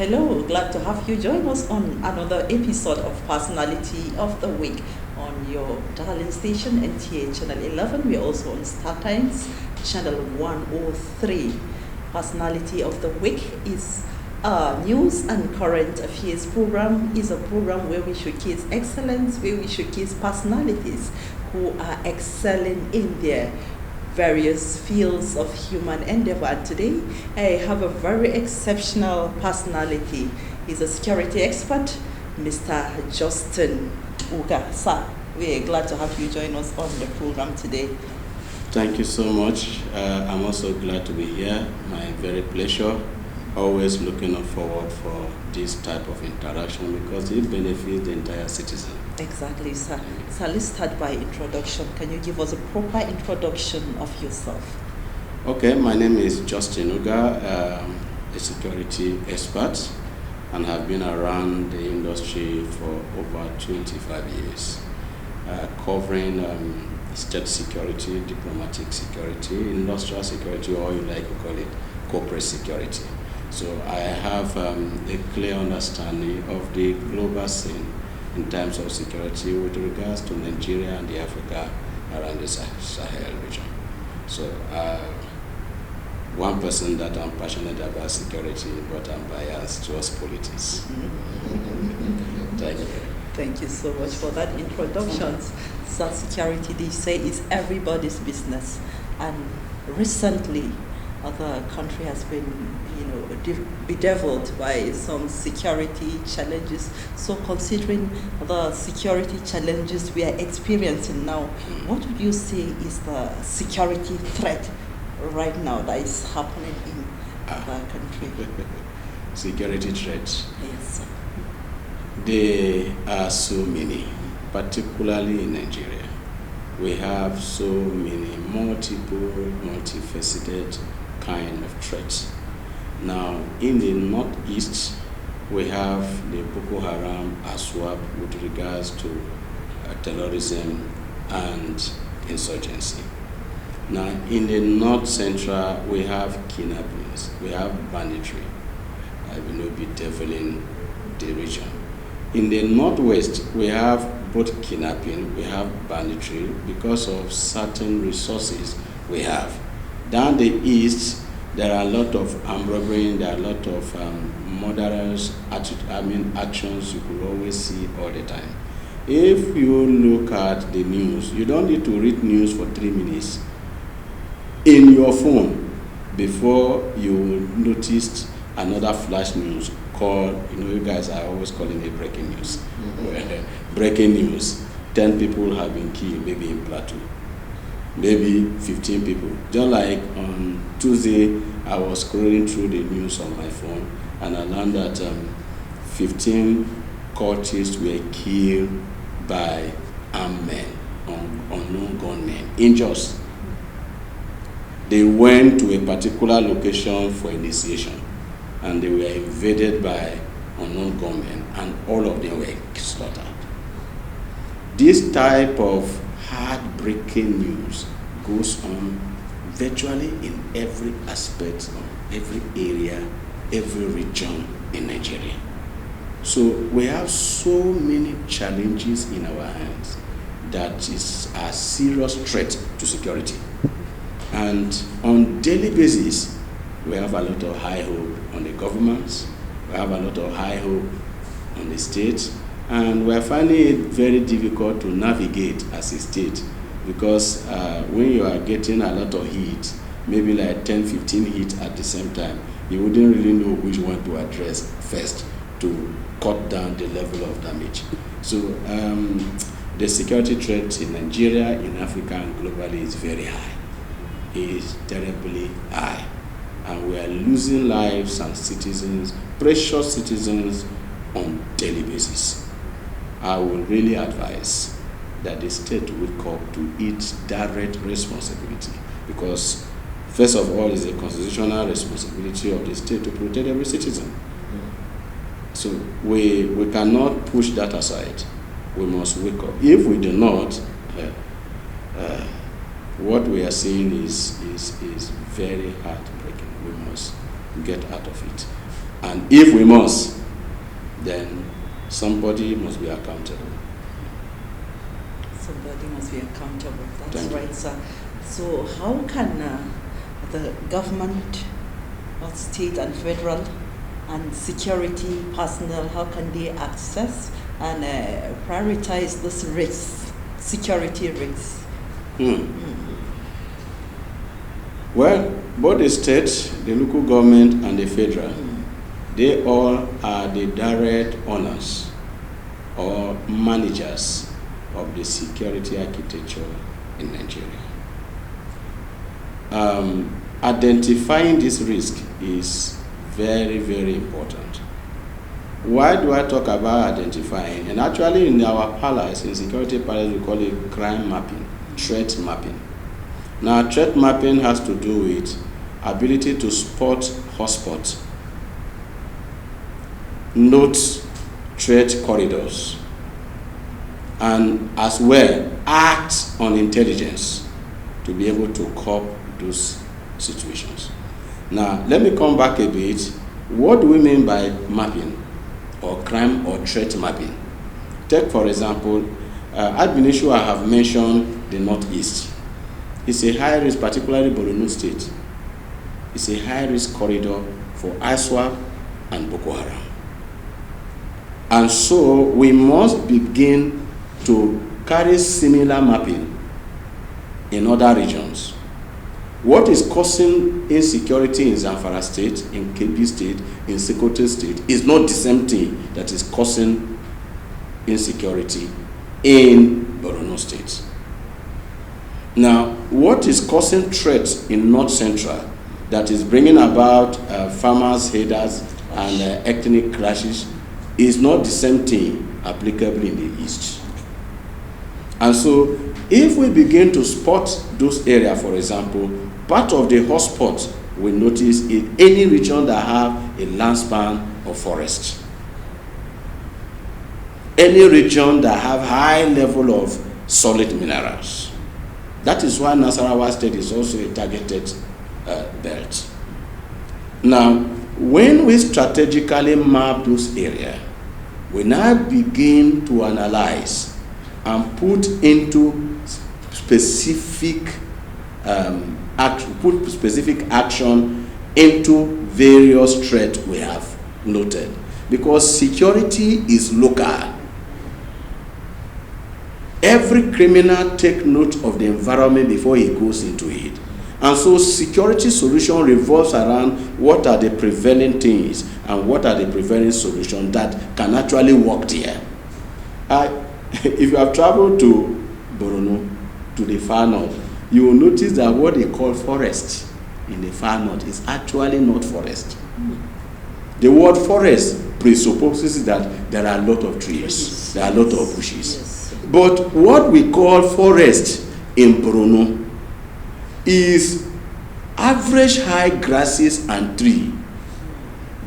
Hello, glad to have you join us on another episode of Personality of the Week on your darling station NTA Channel 11. We're also on Star Times Channel 103. Personality of the Week is a news and current affairs program. Is a program where we showcase excellence, where we showcase personalities who are excelling in their various fields of human endeavor. And today, I have a very exceptional personality. He's a security expert, Mr. Justin Uga. Sir, we're glad to have you join us on the program today. Thank you so much. I'm also glad to be here. My very pleasure. Always looking forward for this type of interaction because it benefits the entire citizen. Exactly, sir. So let's start by introduction. Can you give us a proper introduction of yourself? Okay, my name is Justin Uga, a security expert, and have been around the industry for over 25 years, covering state security, diplomatic security, industrial security, or you like to call it corporate security. So I have a clear understanding of the global scene in terms of security with regards to Nigeria and the Africa around the Sahel region. So one person that I'm passionate about security, but I'm biased towards politics. Thank you. Thank you so much for that introduction. So security, they say, is everybody's business. And recently, the country has been, bedeviled by some security challenges. So considering the security challenges we are experiencing now, what would you say is the security threat right now that is happening in the country? Security threats. Yes, sir. There are so many, particularly in Nigeria. We have so many multifaceted kind of threats. Now, in the northeast, we have the Boko Haram ASWAP with regards to terrorism and insurgency. Now, in the north central, we have kidnappings, we have banditry, bedeviling the region. In the northwest, we have both kidnapping, we have banditry because of certain resources we have. Down the east, there are a lot of armed robbery, there are a lot of murderous actions you could always see all the time. If you look at the news, you don't need to read news for 3 minutes in your phone before you noticed another flash news called, you guys are always calling it breaking news. Mm-hmm. Breaking news, 10 people have been killed, maybe in Plateau. Maybe 15 people. Just like on Tuesday, I was scrolling through the news on my phone and I learned that 15 cultists were killed by armed men, unknown gunmen, in Jos. They went to a particular location for initiation and they were invaded by unknown gunmen and all of them were slaughtered. This type of heartbreaking news goes on virtually in every aspect of every area, every region in Nigeria. So we have so many challenges in our hands that is a serious threat to security. And on daily basis, we have a lot of high hope on the governments, we have a lot of high hope on the states, and we're finding it very difficult to navigate as a state because when you are getting a lot of heat, maybe like 10, 15 heat at the same time, you wouldn't really know which one to address first to cut down the level of damage. So the security threat in Nigeria, in Africa, and globally is very high. It is terribly high. And we are losing lives and citizens, precious citizens, on daily basis. I will really advise that the state wake up to its direct responsibility because first of all is a constitutional responsibility of the state to protect every citizen. So we cannot push that aside. We must wake up. If we do not, what we are seeing is very heartbreaking. We must get out of it. And if we must, then somebody must be accountable. Somebody must be accountable. That's Thank you. right, sir. So how can the government, or state and federal, and security personnel, how can they access and prioritize this risk, security risks? Well, both the state, the local government, and the federal, they all are the direct owners or managers of the security architecture in Nigeria. Identifying this risk is very, very important. Why do I talk about identifying? And actually in our palace, in security palace, we call it crime mapping, threat mapping. Now, threat mapping has to do with ability to spot hotspots, note threat corridors, and as well act on intelligence to be able to cope those situations. Now, let me come back a bit. What do we mean by mapping or crime or threat mapping? Take, for example, Ad initio I have mentioned the Northeast. It's a high risk, particularly Borno State. It's a high risk corridor for ISWAP and Boko Haram. And so we must begin to carry similar mapping in other regions. What is causing insecurity in Zamfara State, in Kebbi State, in Sokoto State is not the same thing that is causing insecurity in Borno State. Now, what is causing threats in North Central that is bringing about farmers' headers and ethnic clashes is not the same thing applicable in the East. And so, if we begin to spot those areas, for example, part of the hotspot we notice in any region that have a land span of forest. Any region that have high level of solid minerals. That is why Nasarawa State is also a targeted belt. Now, when we strategically map those areas, we now begin to analyze and put into specific action into various threats we have noted. Because security is local. Every criminal takes note of the environment before he goes into it. And so security solution revolves around what are the prevailing things and what are the prevailing solutions that can actually work there. If you have traveled to Borno, to the far north, you will notice that what they call forest in the far north is actually not forest. The word forest presupposes that there are a lot of trees, there are a lot of bushes. Yes. But what we call forest in Borno is average high grasses and trees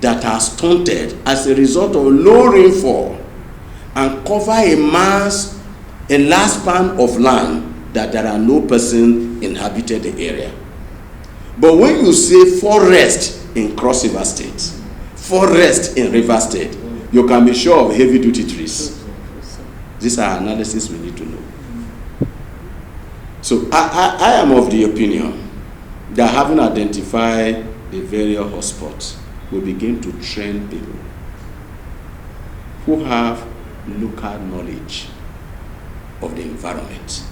that are stunted as a result of low rainfall and cover a large span of land that there are no person inhabited the area. But when you say forest in Cross River State, forest in River State, you can be sure of heavy duty trees. These are analysis we need to know. So I am of the opinion that having identified the various hotspots, we begin to train people who have local knowledge of the environment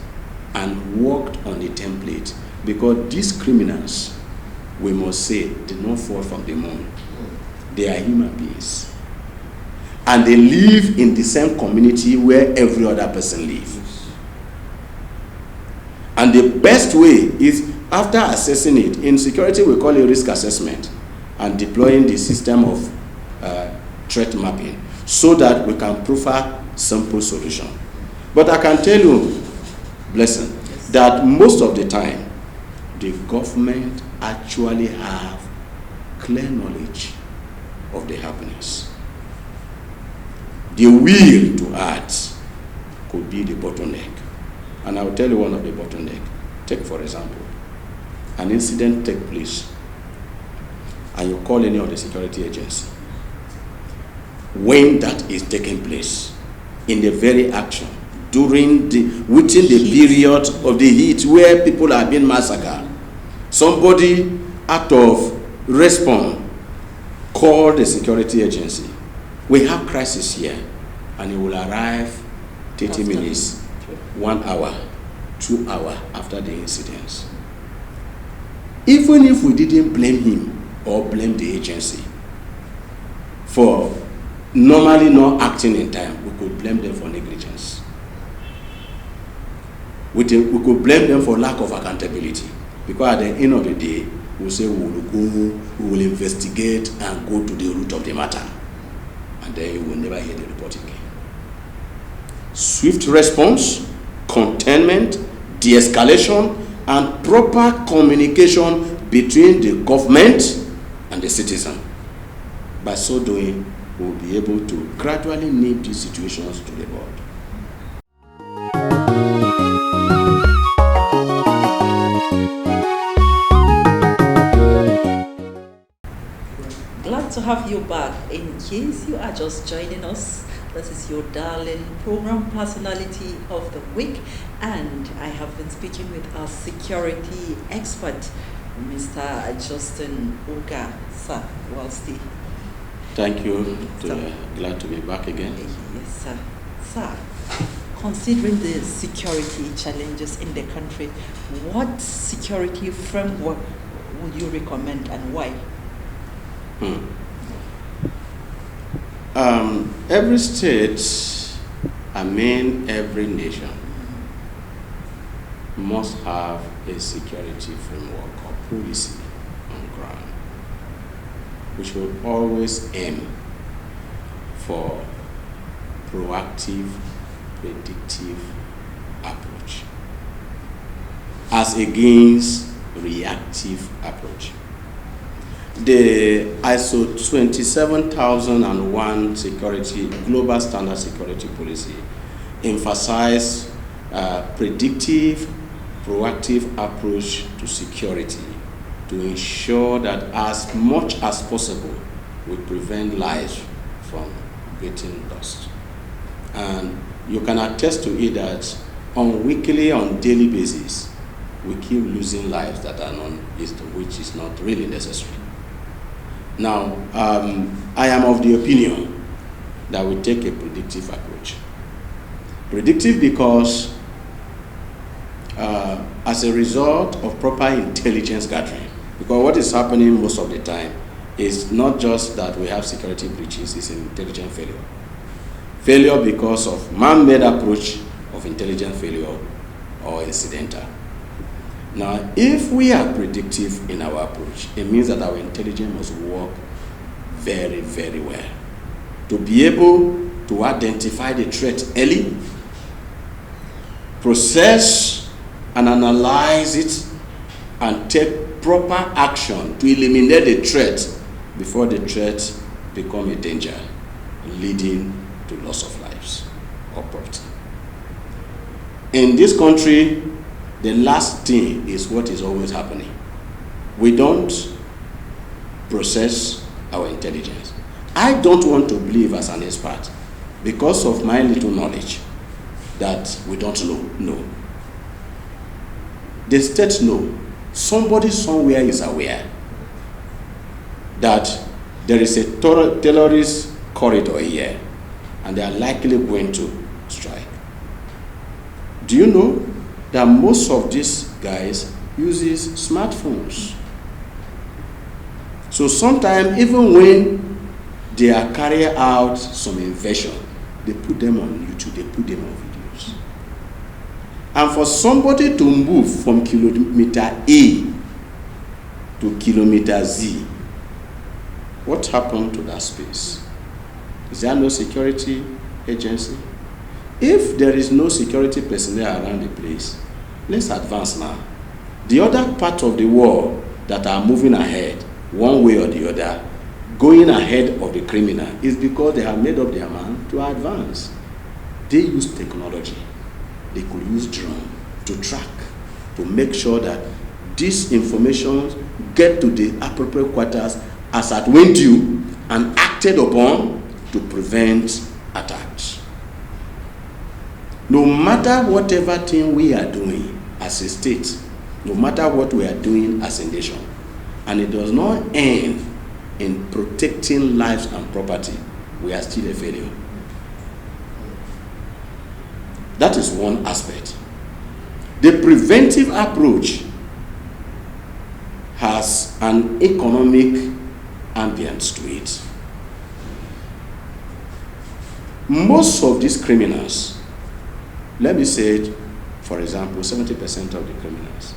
and worked on the template, because these criminals, we must say, did not fall from the moon. They are human beings. And they live in the same community where every other person lives. And the best way is, after assessing it, in security we call it risk assessment, and deploying the system of threat mapping so that we can profile simple solution. But I can tell you, Blessing, that most of the time, the government actually have clear knowledge of the happenings. The will to act could be the bottleneck. And I will tell you one of the bottleneck. Take, for example, an incident take place, and you call any of the security agency, when that is taking place, in the very action, within the period of the heat where people are being massacred. Somebody out of response called the security agency. We have crisis here, and it will arrive 30 minutes, 1 hour, 2 hours after the incidents. Even if we didn't blame him or blame the agency for normally not acting in time, we could blame them for negligence. We could blame them for lack of accountability, because at the end of the day, we'll say we will investigate and go to the root of the matter, and then you will never hear the report again. Swift response, containment, de-escalation, and proper communication between the government and the citizen. By so doing, we will be able to gradually nip these situations to the bud. Glad to have you back. In case you are just joining us, this is your darling program personality of the week, and I have been speaking with our security expert, Mr. Justin Oga. Sir, well, Steve. Thank you. Glad to be back again. Yes, sir. Sir, considering the security challenges in the country, what security framework would you recommend and why? Every state, every nation must have a security framework or policy on ground, which will always aim for proactive, predictive approach as against reactive approach. The ISO 27001 security, global standard security policy, emphasize predictive, proactive approach to security to ensure that as much as possible we prevent lives from getting lost. And you can attest to it that on weekly, on daily basis, we keep losing lives that are which is not really necessary. Now, I am of the opinion that we take a predictive approach. Predictive because as a result of proper intelligence gathering, because what is happening most of the time is not just that we have security breaches, it's an intelligence failure. Failure because of man-made approach of intelligence failure or incidental. Now, if we are predictive in our approach, it means that our intelligence must work very, very well to be able to identify the threat early, process and analyze it, and take proper action to eliminate the threat before the threat becomes a danger, leading to loss of lives or property. In this country, the last thing is what is always happening. We don't process our intelligence. I don't want to believe as an expert, because of my little knowledge, that we don't know. No. The state know. Somebody somewhere is aware that there is a terrorist corridor here, and they are likely going to strike. Do you know that most of these guys uses smartphones? So sometimes, even when they are carrying out some invasion, they put them on YouTube, they put them on videos. And for somebody to move from kilometer A to kilometer Z, what happened to that space? Is there no security agency? If there is no security personnel around the place, let's advance now. The other part of the world that are moving ahead, one way or the other, going ahead of the criminal, is because they have made up their mind to advance. They use technology. They could use drone to track, to make sure that this information get to the appropriate quarters as at when due and acted upon to prevent attacks. No matter whatever thing we are doing as a state, no matter what we are doing as a nation, and it does not end in protecting lives and property, we are still a failure. That is one aspect. The preventive approach has an economic ambience to it. Most of these criminals, let me say it, for example, 70% of the criminals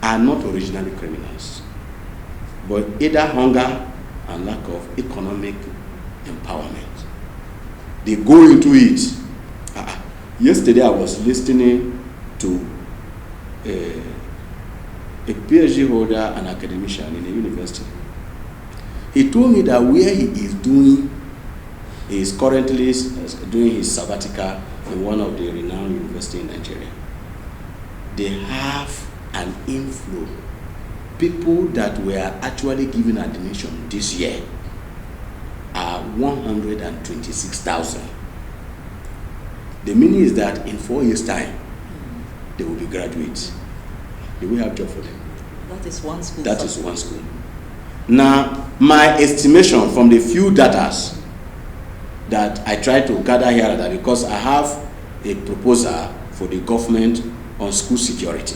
are not originally criminals, but either hunger and lack of economic empowerment. They go into it. Yesterday I was listening to a PhD holder, an academician in a university. He told me that where he is currently doing his sabbatical in one of the renowned universities in Nigeria. They have an inflow. People that were actually given admission this year are 126,000. The meaning is that in 4 years' time, they will be graduates. They will have job for them. That is one school. That is one school. Now, my estimation from the few data that I try to gather here, that because I have a proposal for the government on school security,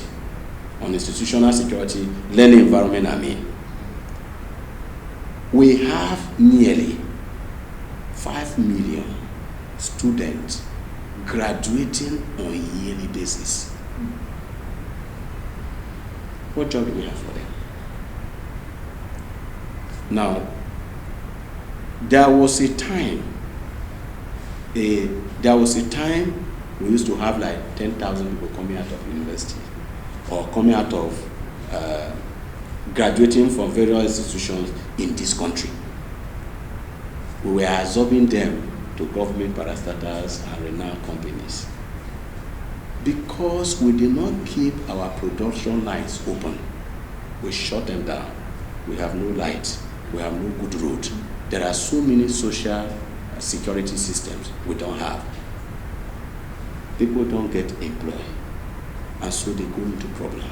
on institutional security, learning environment, we have nearly 5 million students graduating on a yearly basis. What job do we have for them? Now, there was a time we used to have like 10,000 people coming out of university or coming out of graduating from various institutions in this country. We were absorbing them to government parastatals and renowned companies. Because we did not keep our production lines open, we shut them down. We have no light, we have no good road. There are so many social security systems we don't have. People don't get employed, and so they go into problem.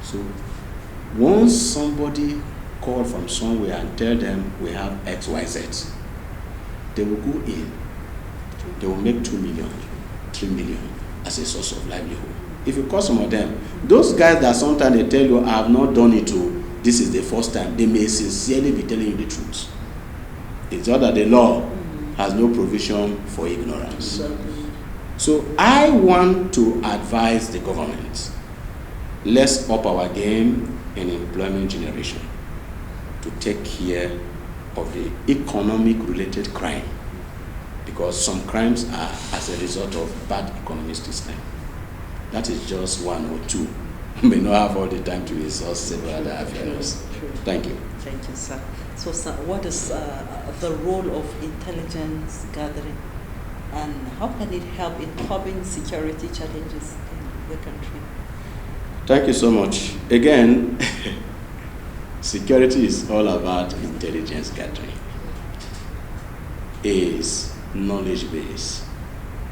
So once somebody call from somewhere and tell them we have XYZ, they will go in, they will make 2 million, 3 million as a source of livelihood. If you call some of them, those guys that sometimes they tell you, I have not done it too, this is the first time, they may sincerely be telling you the truth. It's just that the law has no provision for ignorance. So I want to advise the government, let's up our game in employment generation to take care of the economic related crime, because some crimes are as a result of bad economic system. That is just one or two. We may not have all the time to resource several other affairs. Thank you. Thank you, sir. So, sir, what is the role of intelligence gathering, and how can it help in curbing security challenges in the country? Thank you so much. Again, security is all about intelligence gathering. Is knowledge base,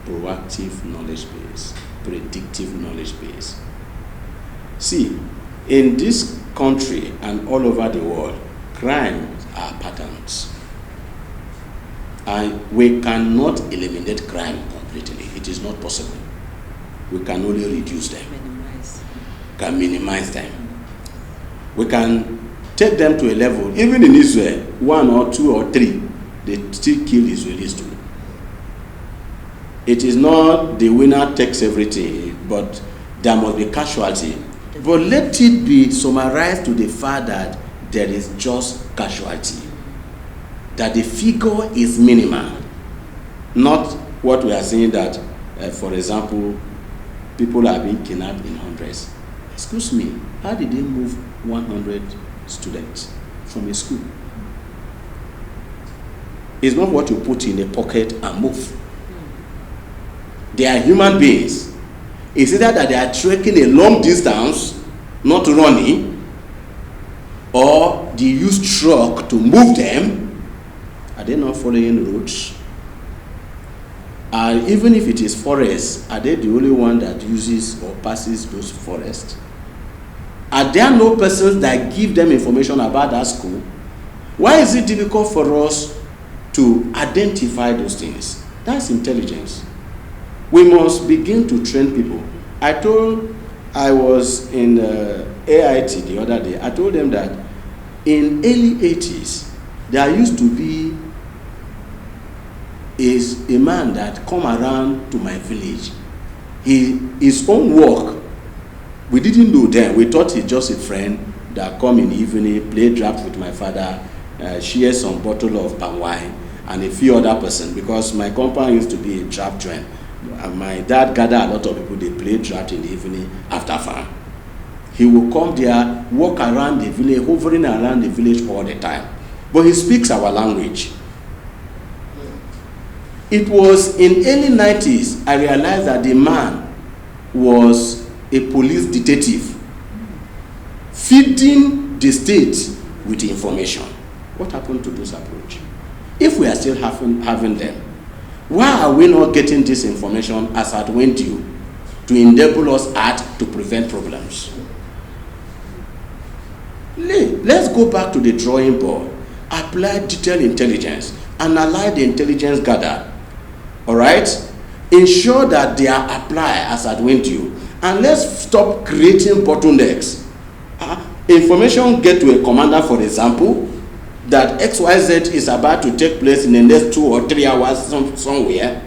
proactive knowledge base, predictive knowledge base. See, in this country and all over the world, crimes are patterns. And we cannot eliminate crime completely. It is not possible. We can only reduce them. Minimize them. We can take them to a level, even in Israel, 1 or 2 or 3, they still kill Israelis too. It is not the winner takes everything, but there must be casualty. But let it be summarized to the fact that there is just casualty, that the figure is minimal, not what we are saying that, for example, people are being kidnapped in hundreds. Excuse me, how did they move 100 students from a school? It's not what you put in a pocket and move. They are human beings. It's either that they are trekking a long distance, not running, or they use truck to move them. At they not following roads? Even if it is forest, are they the only one that uses or passes those forests? Are there no persons that give them information about that school? Why is it difficult for us to identify those things? That's intelligence. We must begin to train people. I was in AIT the other day. I told them that in early 80s, there used to be a man that come around to my village. His own work, we didn't know then. We thought he's just a friend that come in the evening, play draft with my father, share some bottle of palm wine, and a few other persons, because my compound used to be a draft joint. My dad gathered a lot of people, they play draft in the evening after farm. He will come there, walk around the village, hovering around the village all the time. But he speaks our language. It was in early 90s, I realized that the man was a police detective, feeding the state with information. What happened to this approach? If we are still having them, why are we not getting this information as at when due to enable us to prevent problems? Let's go back to the drawing board, apply detailed intelligence, analyze the intelligence gathered, all right? Ensure that they are applied as at when due, and let's stop creating bottlenecks. Information get to a commander, for example, that XYZ is about to take place in the next 2 or 3 hours somewhere.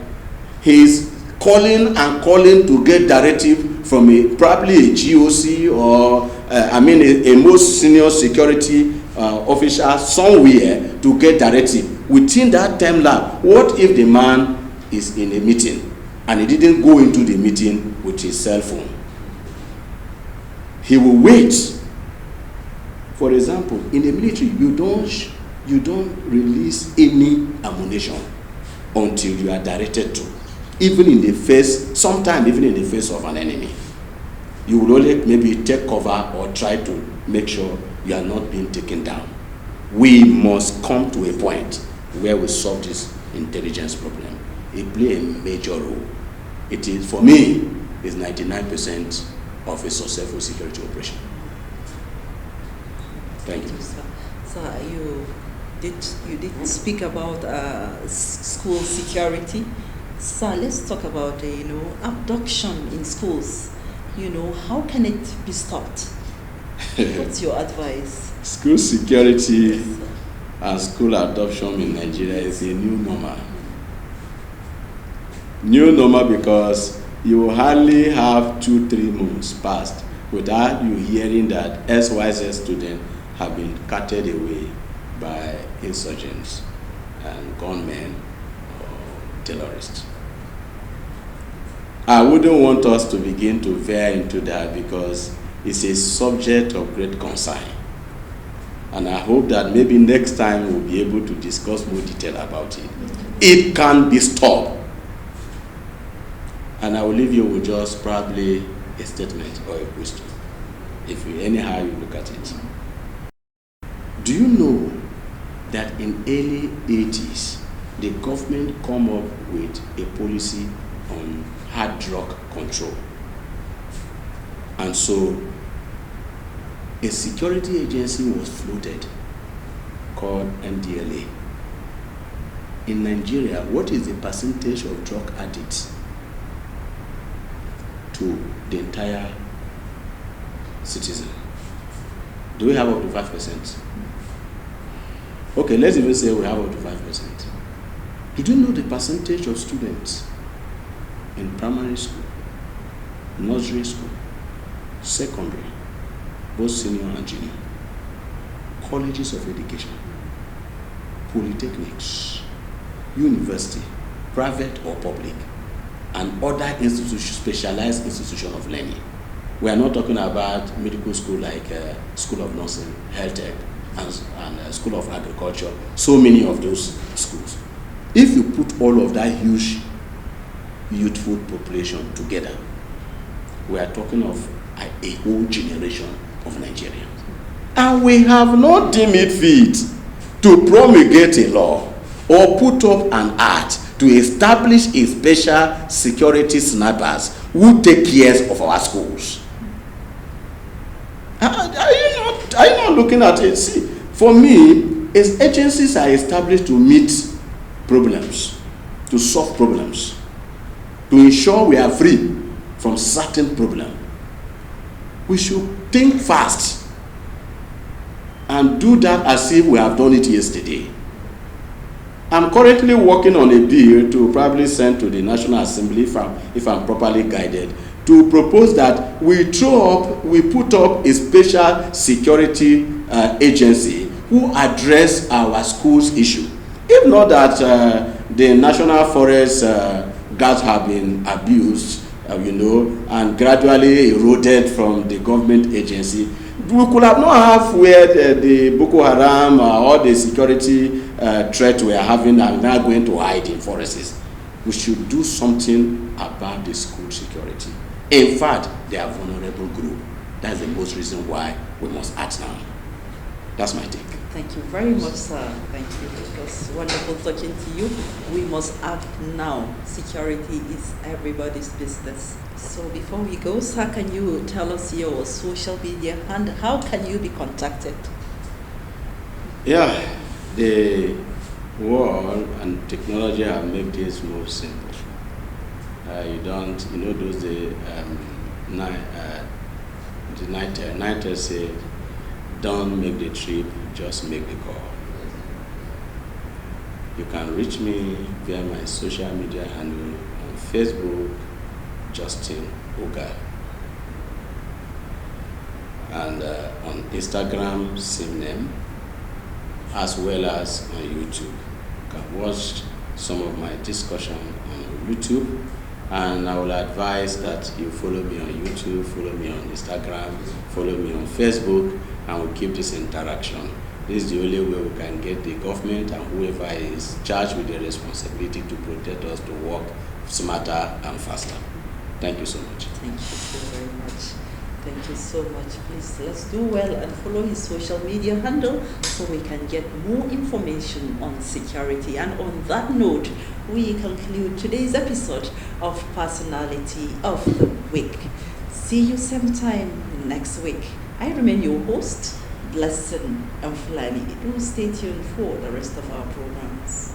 He's calling and calling to get directive from probably a GOC or a most senior security official somewhere to get directive. Within that time lab, what if the man is in a meeting and he didn't go into the meeting with his cell phone? He will wait. For example, in the military, you don't release any ammunition until you are directed to. Even in the face, sometimes even in the face of an enemy. You will only maybe take cover or try to make sure you are not being taken down. We must come to a point where we solve this intelligence problem. It plays a major role. It is, for me, is 99% of a successful security operation. Thank you. Sir, you did speak about school security. Sir, let's talk about abduction in schools. How can it be stopped? What's your advice? School security and school adoption in Nigeria is a new normal. New normal because you will hardly have 2-3 months passed without you hearing that XYZ student have been carted away by insurgents and gunmen or terrorists. I wouldn't want us to begin to veer into that because it's a subject of great concern. And I hope that maybe next time we'll be able to discuss more detail about it. It can be stopped. And I will leave you with just probably a statement or a question, if you anyhow you look at it. Do you know that in early 80s, the government come up with a policy on hard drug control? And so a security agency was floated called NDLA. In Nigeria, what is the percentage of drug addicts to the entire citizen? Do we have up to 5%? Okay, let's even say we have up to 5%. Did you know the percentage of students in primary school, nursery school, secondary, both senior and junior, colleges of education, polytechnics, university, private or public, and other institutions, specialized institutions of learning? We are not talking about medical school like School of Nursing, Health Tech, and School of Agriculture, so many of those schools. If you put all of that huge youthful population together, we are talking of a whole generation of Nigerians. And we have not deemed it fit to promulgate a law or put up an act to establish a special security snipers who take care of our schools. Are you not looking at it? See, for me, agencies are established to meet problems, to solve problems, to ensure we are free from certain problems. We should think fast and do that as if we have done it yesterday. I'm currently working on a bill to probably send to the National Assembly if I'm properly guided, to propose that we put up a special security agency who address our schools issue. If not that the National Forest guards have been abused, and gradually eroded from the government agency, we could have not have where the Boko Haram or the security threat we are having are now going to hide in forests. We should do something about the school security. In fact, they are a vulnerable group. That's the most reason why we must act now. That's my take. Thank you very much, sir. Thank you. It was wonderful talking to you. We must act now. Security is everybody's business. So before we go, sir, can you tell us your social media and how can you be contacted? Yeah, the world and technology have made this more simple. The NITER said, don't make the trip, just make the call. You can reach me via my social media handle on Facebook, Justin Oga, and on Instagram, same name, as well as on YouTube. You can watch some of my discussion on YouTube, and I will advise that you follow me on YouTube, follow me on Instagram, follow me on Facebook, and we keep this interaction. This is the only way we can get the government and whoever is charged with the responsibility to protect us to work smarter and faster. Thank you so much. Thank you so very much. Thank you so much. Please, let's do well and follow his social media handle so we can get more information on security. And on that note, we conclude today's episode of Personality of the Week. See you same time next week. I remain your host, Blessing Mfulani. Do stay tuned for the rest of our programs.